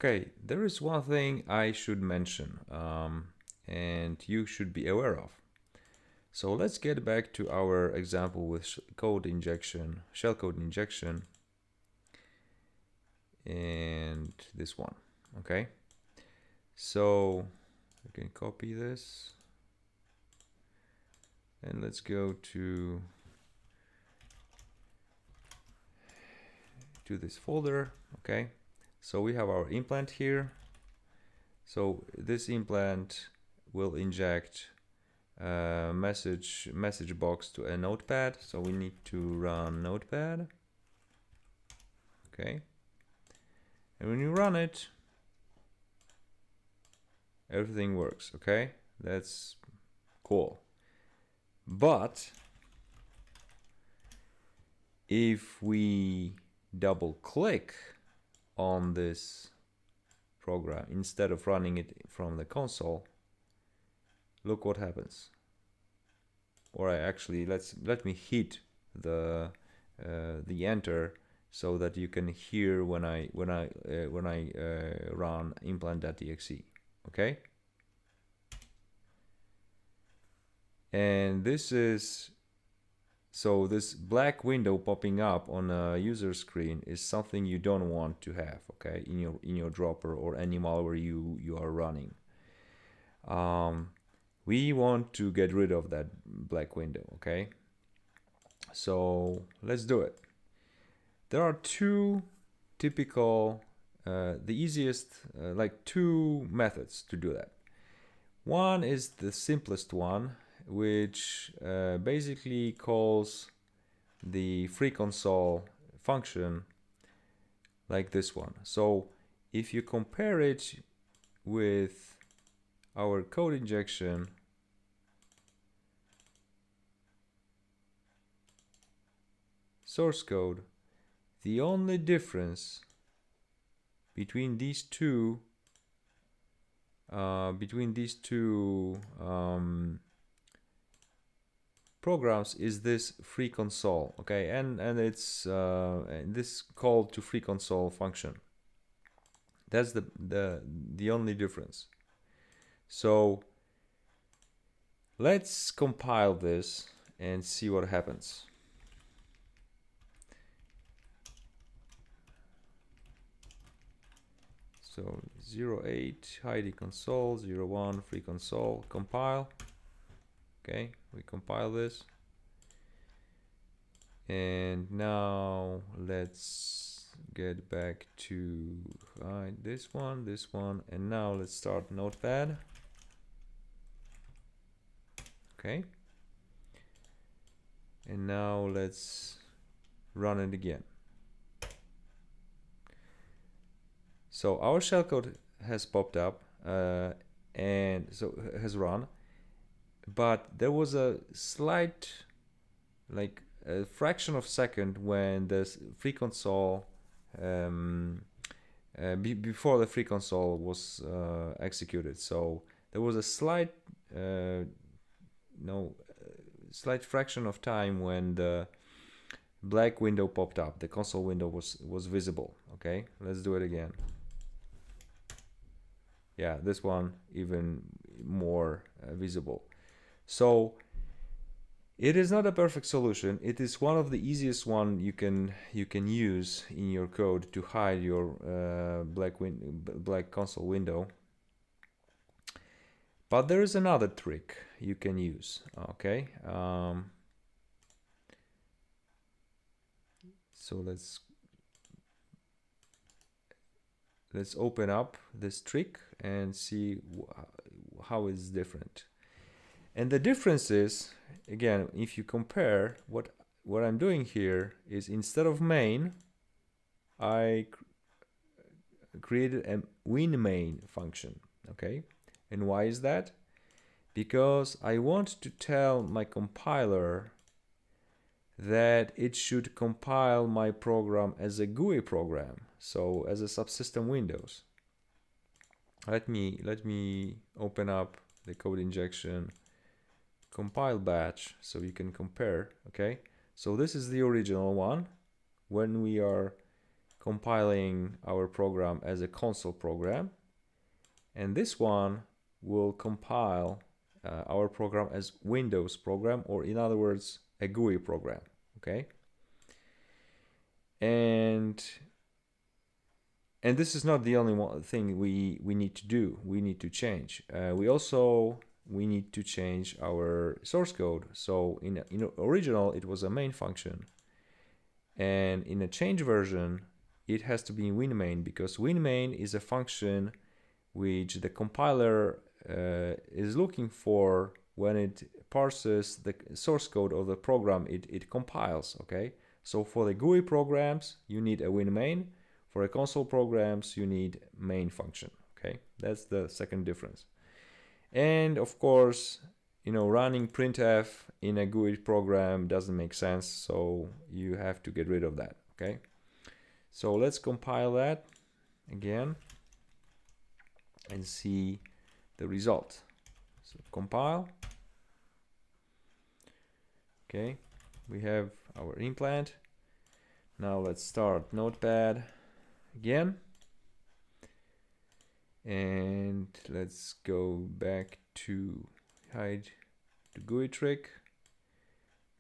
Okay, there is one thing I should mention, and you should be aware of. So let's get back to our example with code injection, shellcode injection, and this one. Okay, so I can copy this, and let's go to this folder. Okay, so we have our implant here. So this implant will inject a message box to a notepad. So we need to run notepad. Okay, and when you run it, everything works. Okay, that's cool. But if we double click on this program instead of running it from the console, look what happens. Or let me hit the enter so that you can hear when I run implant.exe. Okay, and this is so this black window popping up on a user screen is something you don't want to have, okay, in your dropper or any malware you are running. We want to get rid of that black window, okay? So let's do it. There are two typical, the easiest, like two methods to do that. One is the simplest one, which basically calls the free console function like this one. So if you compare it with our code injection, source code, the only difference between these two programs is this free console, okay, and it's this call to free console function. That's the only difference. So let's compile this and see what happens. So 08 Heidi console, 01 free console, compile. Okay, we compile this. And now let's get back to this one, and now let's start notepad. Okay, and now let's run it again. So our shellcode has popped up and so has run, but there was a slight, like a fraction of a second when the free console before the free console was executed. So there was a slight slight fraction of time when the black window popped up, the console window was visible. Okay, let's do it again. Yeah, this one even more visible. So it is not a perfect solution. It is one of the easiest one you can use in your code to hide your black console window. But there is another trick you can use. Okay. So let's open up this trick and see how it's different. And the difference is, again, if you compare, what I'm doing here is instead of main, I created a winMain function. Okay, and why is that? Because I want to tell my compiler that it should compile my program as a GUI program, so as a subsystem Windows. Let me open up the code injection compile batch so you can compare. Okay, so this is the original one when we are compiling our program as a console program, and this one will compile our program as Windows program, or in other words, a GUI program. Okay, and this is not the only thing we need to do. We need to change. We need to change our source code. So in original, it was a main function, and in a change version, it has to be winmain, because winmain is a function which the compiler is looking for when it parses the source code of the program it compiles. Okay, so for the GUI programs, you need a winmain. For the console programs, you need main function. Okay, that's the second difference. And of course, running printf in a GUI program doesn't make sense, so you have to get rid of that. Okay, so let's compile that again and see the result. So compile. Okay, we have our implant. Now let's start Notepad again, and let's go back to hide the GUI trick.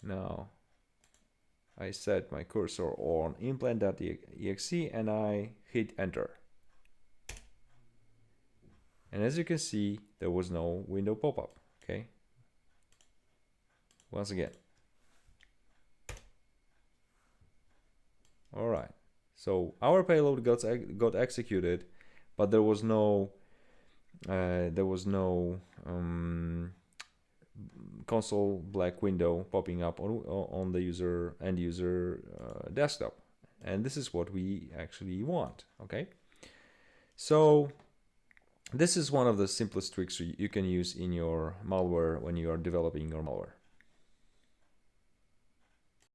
Now I set my cursor on implant.exe and I hit enter. And as you can see, there was no window pop-up. Okay, once again. All right, so our payload got executed, but there was no console black window popping up on the end user desktop, and this is what we actually want. Okay, so this is one of the simplest tricks you can use in your malware when you are developing your malware.